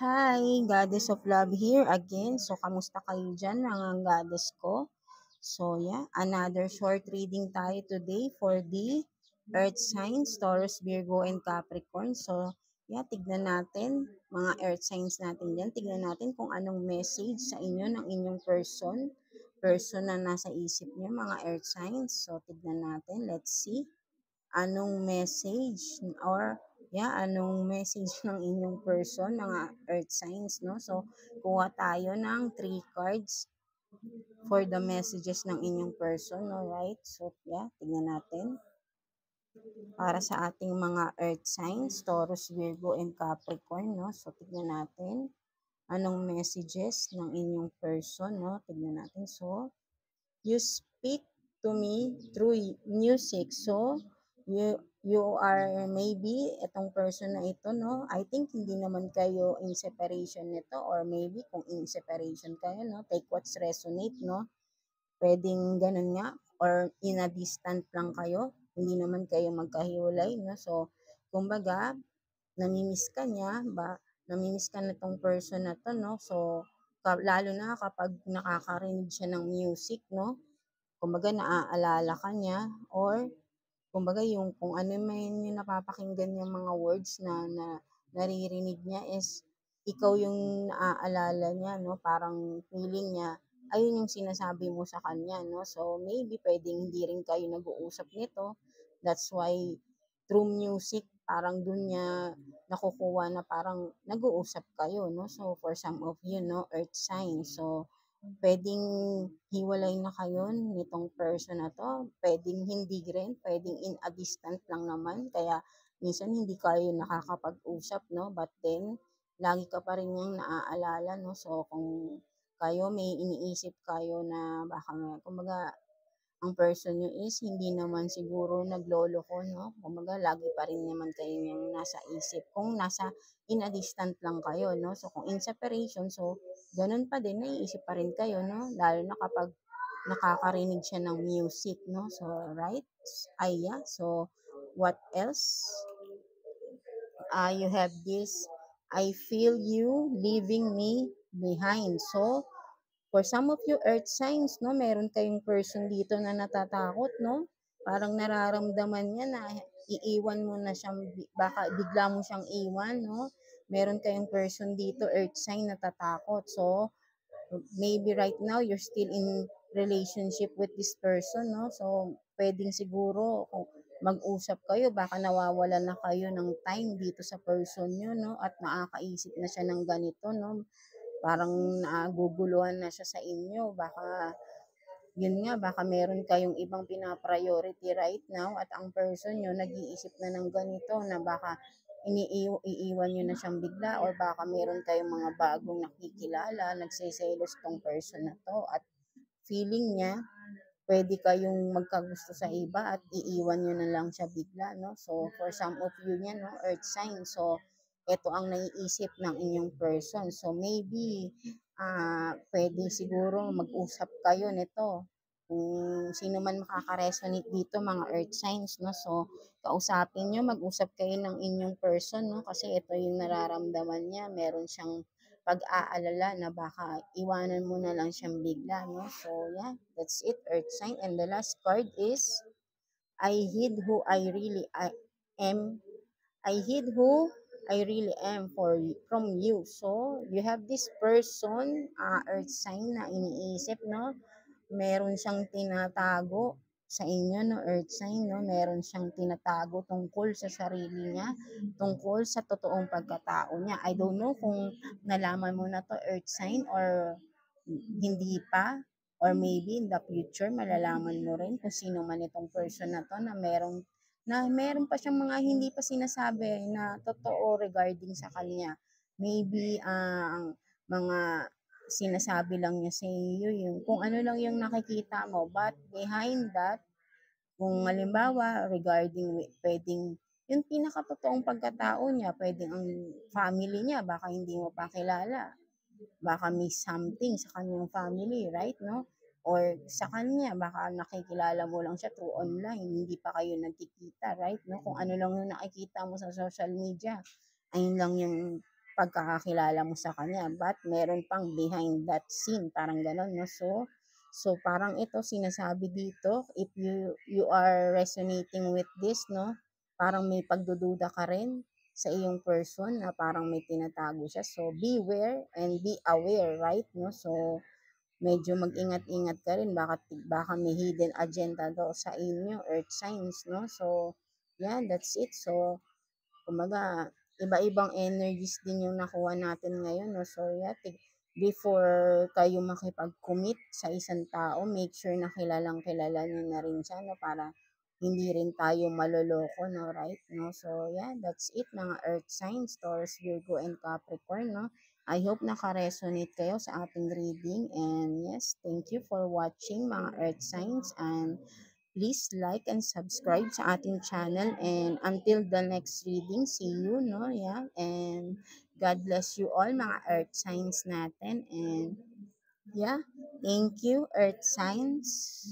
Hi, Goddess of Love here again. So, kamusta kayo dyan mga goddess ko? So, yeah, another short reading tayo today for the Earth signs, Taurus, Virgo, and Capricorn. So, yeah, tignan natin mga Earth signs natin dyan. Tignan natin kung anong message sa inyo ng inyong person na nasa isip niyo, mga Earth signs. So, tignan natin. Let's see anong message or anong message ng inyong person, mga earth signs, no? So, kuha tayo ng 3 cards for the messages ng inyong person, no? Right? So, tingnan natin. Para sa ating mga earth signs, Taurus, Virgo, and Capricorn, no? So, tignan natin anong messages ng inyong person, no? Tignan natin. So, you speak to me through music. So, you are maybe itong person na ito, no? I think hindi naman kayo in separation nito, or maybe kung in separation kayo, no? Take what's resonate, no? Pwedeng ganun nga, or in a distant lang kayo. Hindi naman kayo magkahiwalay, no? So, kumbaga, namimiss ka niya, namimiss ka na tong person na to, no? So, lalo na kapag nakakarinig siya ng music, no? Kumbaga naaalala ka niya, or kumbaga yung kung ano man yung napapakinggan niyang mga words na naririnig niya is ikaw yung naaalala niya, no? Parang feeling niya, ayun yung sinasabi mo sa kanya, no? So, maybe pwedeng hindi rin kayo nag-uusap nito. That's why through music, parang dun niya nakukuha na parang nag-uusap kayo, no? So, for some of you, no, earth sign. So, pwedeng hiwalay na kayo nitong person na to. Pwedeng hindi rin, pwedeng in a distant lang naman. Kaya minsan hindi kayo nakakapag-usap, no? But then, lagi ka pa rin niyang naaalala, no? So, kung kayo may iniisip kayo na baka, kumbaga, ang person nyo is hindi naman siguro nagloloko, no? Kumbaga, lagi pa rin naman kayo yung nasa isip. Kung nasa in a distant lang kayo, no? So, kung in separation, so, ganun pa din, naiisip pa rin kayo, no? Lalo na kapag nakakarinig siya ng music, no? So, right? So, what else? You have this, I feel you leaving me behind. So, for some of you earth signs, no, meron kayong person dito na natatakot, no? Parang nararamdaman niya na iiwan mo na siyang, baka bigla mo siyang iwan, no? Meron kayong person dito, earth sign, natatakot. So, maybe right now, you're still in relationship with this person, no? So, pwedeng siguro, kung mag-usap kayo, baka nawawalan na kayo ng time dito sa person nyo, no? At nakakaisip na siya ng ganito, no? Parang naguguluhan na siya sa inyo. Baka, yun nga, baka meron kayong ibang pinapriority right now at ang person nyo nag-iisip na ng ganito na baka iiwan nyo na siyang bigla, or baka meron kayong mga bagong nakikilala, nagsiselos tong person na to at feeling niya pwede kayong magkagusto sa iba at iiwan nyo na lang siya bigla, no? So, for some of you yan, no, earth sign. So, ito ang naiisip ng inyong person. So, maybe, pwede siguro mag-usap kayo nito. Kung sino man makaka-resonate dito, mga earth signs, no? So, kausapin nyo, mag-usap kayo ng inyong person, no? Kasi ito yung nararamdaman niya. Meron siyang pag-aalala na baka iwanan mo na lang siyang bigla, no? So, that's it, earth sign. And the last card is, I hid who I really am. I hid who I really am from you. So, you have this person, earth sign, na iniisip, no? Meron siyang tinatago sa inyo, no, earth sign, no? Meron siyang tinatago tungkol sa sarili niya, tungkol sa totoong pagkatao niya. I don't know kung nalaman mo na to, earth sign, or hindi pa, or maybe in the future malalaman mo rin kung sino man itong person na to, na meron pa siyang mga hindi pa sinasabi na totoo regarding sa kanya. Maybe ang mga sinasabi lang niya sa iyo yung kung ano lang yung nakikita mo, but behind that, kung halimbawa regarding pwedeng yung pinakatotoong pagkatao niya, pwedeng ang family niya baka hindi mo pa kilala, baka may something sa kanyang family, right, no? Or sa kanya, baka nakikilala mo lang siya through online, hindi pa kayo nagkikita, right, no? Kung ano lang yung nakikita mo sa social media, ayun lang yung pagkakakilala mo sa kanya, but meron pang behind that scene, parang gano'n, no? So parang ito sinasabi dito, if you are resonating with this, no? Parang may pagdududa ka rin sa iyong person na parang may tinatago siya. So beware and be aware, right? No? So medyo mag-ingat-ingat ka rin, baka may hidden agenda daw sa inyo, earth signs, no? So yeah, that's it. So kumbaga, iba-ibang energies din yung nakuha natin ngayon, no? So, yeah, before kayo makipag-commit sa isang tao, make sure na kilalang-kilala niyo na rin siya, no? Para hindi rin tayo maloloko, no? Right? No? So, yeah, that's it, mga Earth signs, Taurus, Virgo, and Capricorn, no? I hope naka-resonate kayo sa ating reading. And yes, thank you for watching, mga Earth signs. And please like and subscribe sa ating channel. And until the next reading, see you, no? Yeah. And God bless you all, mga earth signs natin. And yeah, thank you, earth signs.